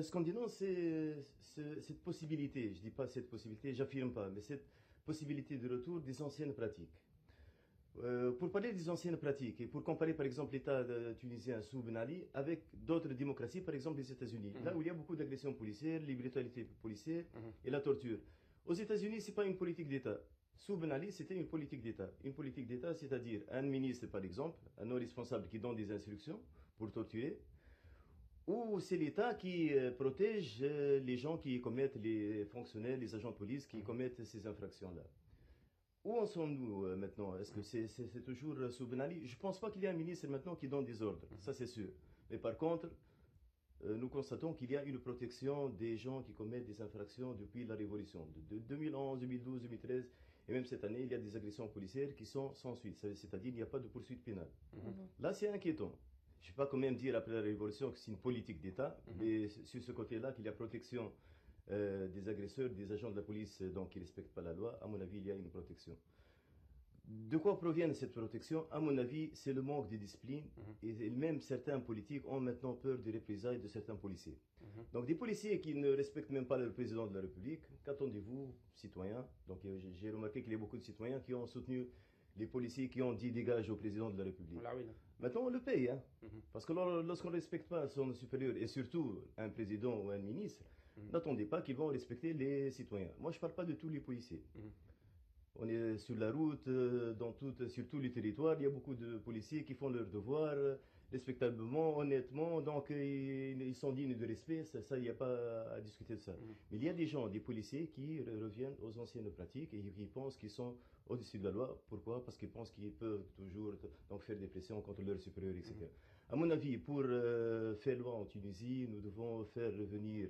Ce qu'on dénonce, c'est cette possibilité, je ne dis pas cette possibilité, j'affirme pas, mais cette possibilité de retour des anciennes pratiques. Pour parler des anciennes pratiques et pour comparer par exemple l'État tunisien sous Ben Ali avec d'autres démocraties, par exemple les États-Unis, là où il y a beaucoup d'agressions policières, les brutalités policières et la torture. Aux États-Unis, ce n'est pas une politique d'État. Sous Ben Ali, c'était une politique d'État. Une politique d'État, c'est-à-dire un ministre, par exemple, un homme responsable qui donne des instructions pour torturer, ou c'est l'État qui protège les gens qui commettent, les fonctionnaires, les agents de police qui commettent ces infractions-là. Où en sommes-nous maintenant? Est-ce que c'est toujours sous Ben Ali? Je ne pense pas qu'il y ait un ministre maintenant qui donne des ordres, ça c'est sûr. Mais par contre, nous constatons qu'il y a une protection des gens qui commettent des infractions depuis la Révolution. De 2011, 2012, 2013, et même cette année, il y a des agressions policières qui sont sans suite, c'est-à-dire qu'il n'y a pas de poursuite pénale. Là, c'est inquiétant. Je ne sais pas quand même dire après la Révolution que c'est une politique d'État, mais sur ce côté-là, qu'il y a protection des agresseurs, des agents de la police donc, qui ne respectent pas la loi, à mon avis, il y a une protection. De quoi provient cette protection? À mon avis, c'est le manque de discipline et même certains politiques ont maintenant peur des représailles de certains policiers. Donc des policiers qui ne respectent même pas le président de la République, qu'attendez-vous, citoyens? Donc j'ai remarqué qu'il y a beaucoup de citoyens qui ont soutenu les policiers qui ont dit dégage au président de la République. Maintenant on le paye, hein? Parce que lorsqu'on ne respecte pas son supérieur et surtout un président ou un ministre, n'attendez pas qu'ils vont respecter les citoyens. Moi je ne parle pas de tous les policiers. On est sur la route, sur tous les territoires, il y a beaucoup de policiers qui font leur devoir respectablement, honnêtement, donc ils sont dignes de respect, ça il n'y a pas à discuter de ça. Mais il y a des gens, des policiers qui reviennent aux anciennes pratiques et qui pensent qu'ils sont au-dessus de la loi. Pourquoi? Parce qu'ils pensent qu'ils peuvent toujours donc, faire des pressions contre leurs supérieurs, etc. À mon avis, pour faire loi en Tunisie, nous devons faire revenir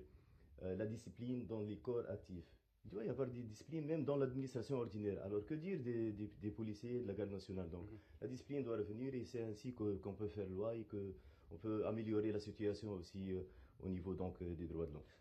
la discipline dans les corps actifs. Il doit y avoir des disciplines même dans l'administration ordinaire. Alors que dire des policiers de la garde nationale? Donc la discipline doit revenir et c'est ainsi qu'on peut faire loi et qu'on peut améliorer la situation aussi au niveau donc, des droits de l'homme.